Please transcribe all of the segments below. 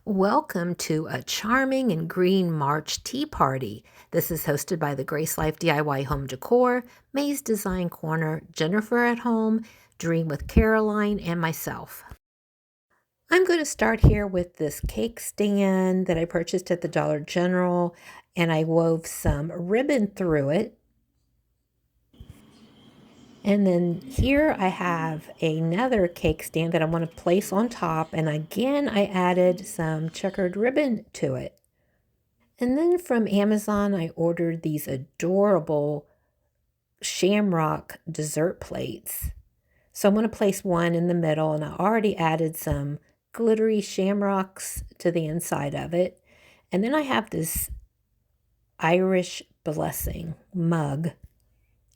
Welcome to a charming and green March tea party. This is hosted by the Grace Life DIY Home Decor, May's Design Corner, Jennifer at Home, Dream with Caroline, and myself. I'm going to start here with this cake stand that I purchased at the Dollar General, and I wove some ribbon through it. And then here I have another cake stand that I want to place on top, and again I added some checkered ribbon to it. And then from Amazon, I ordered these adorable shamrock dessert plates. So I'm going to place one in the middle, and I already added some glittery shamrocks to the inside of it. And then I have this Irish blessing mug,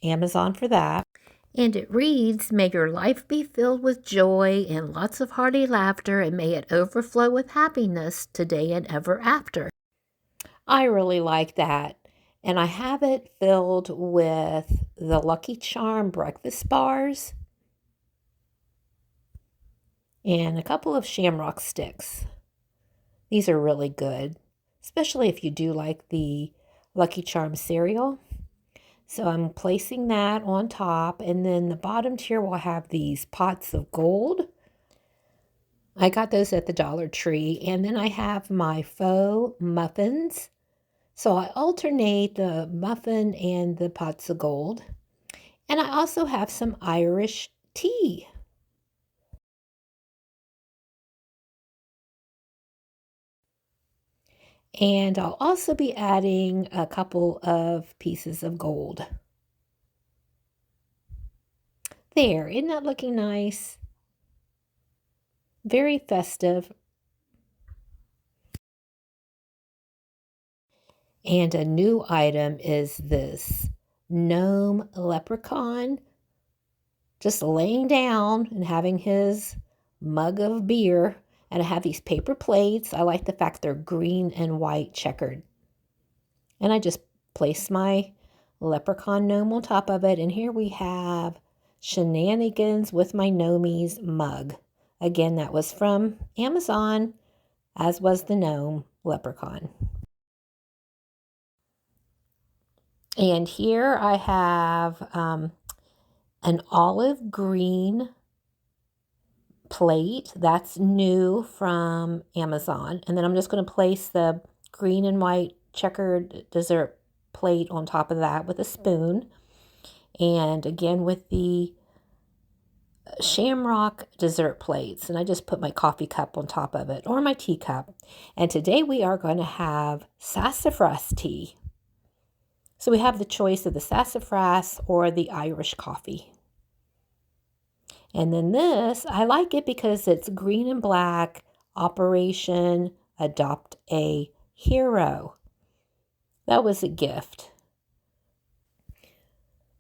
Amazon for that. And it reads, "May your life be filled with joy and lots of hearty laughter, and may it overflow with happiness today and ever after." I really like that. And I have it filled with the Lucky Charm breakfast bars and a couple of shamrock sticks. These are really good, especially if you do like the Lucky Charm cereal. So I'm placing that on top, and then the bottom tier will have these pots of gold. I got those at the Dollar Tree, and then I have my faux muffins. So I alternate the muffin and the pots of gold. And I also have some Irish tea. And I'll also be adding a couple of pieces of gold. There, isn't that looking nice? Very festive. And a new item is this gnome leprechaun just laying down and having his mug of beer. And I have these paper plates. I like the fact they're green and white checkered. And I just place my leprechaun gnome on top of it. And here we have Shenanigans with My Gnomies mug. Again, that was from Amazon, as was the gnome leprechaun. And here I have an olive green plate. That's new from Amazon. And then I'm just going to place the green and white checkered dessert plate on top of that with a spoon. And again with the shamrock dessert plates. And I just put my coffee cup on top of it, or my teacup. And today we are going to have sassafras tea. So we have the choice of the sassafras or the Irish coffee. And then this, I like it because it's green and black, Operation Adopt a Hero. That was a gift.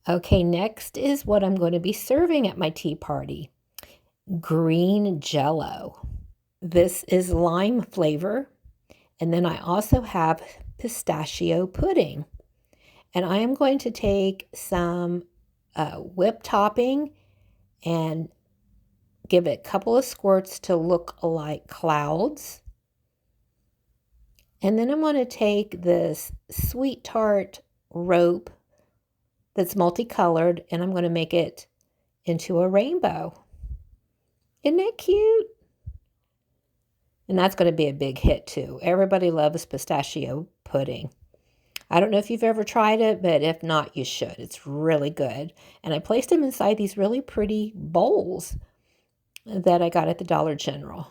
Okay, next is what I'm going to be serving at my tea party. Green Jello. This is lime flavor. And then I also have pistachio pudding. And I am going to take some whipped topping and give it a couple of squirts to look like clouds. And then I'm going to take this sweet tart rope that's multicolored, and I'm going to make it into a rainbow. Isn't that cute? And that's going to be a big hit too. Everybody loves pistachio pudding. I don't know if you've ever tried it, but if not, you should. It's really good. And I placed them inside these really pretty bowls that I got at the Dollar General.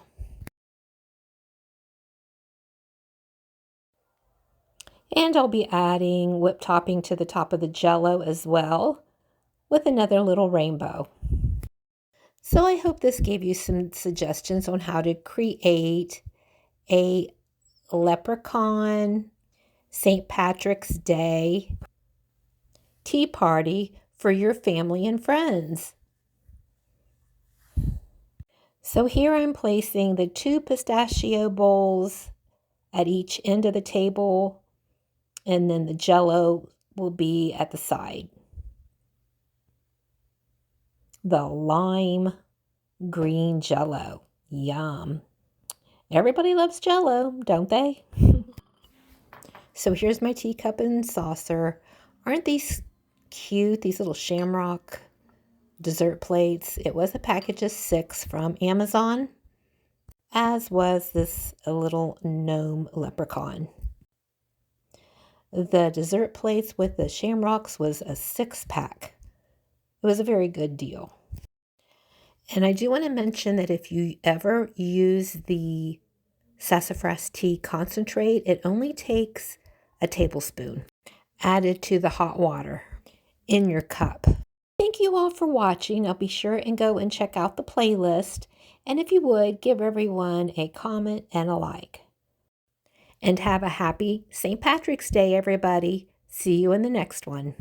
And I'll be adding whipped topping to the top of the Jello as well with another little rainbow. So I hope this gave you some suggestions on how to create a leprechaun St. Patrick's Day tea party for your family and friends. So here I'm placing the 2 pistachio bowls at each end of the table, and then the Jello will be at the side. The lime green Jello, yum. Everybody loves Jell-O, don't they? So here's my teacup and saucer. Aren't these cute, these little shamrock dessert plates? It was a package of 6 from Amazon, as was this little gnome leprechaun. The dessert plates with the shamrocks was a 6-pack. It was a very good deal. And I do want to mention that if you ever use the sassafras tea concentrate, it only takes a tablespoon added to the hot water in your cup. Thank you all for watching. I'll be sure and go and check out the playlist. And if you would, give everyone a comment and a like. And have a happy St. Patrick's Day, everybody. See you in the next one.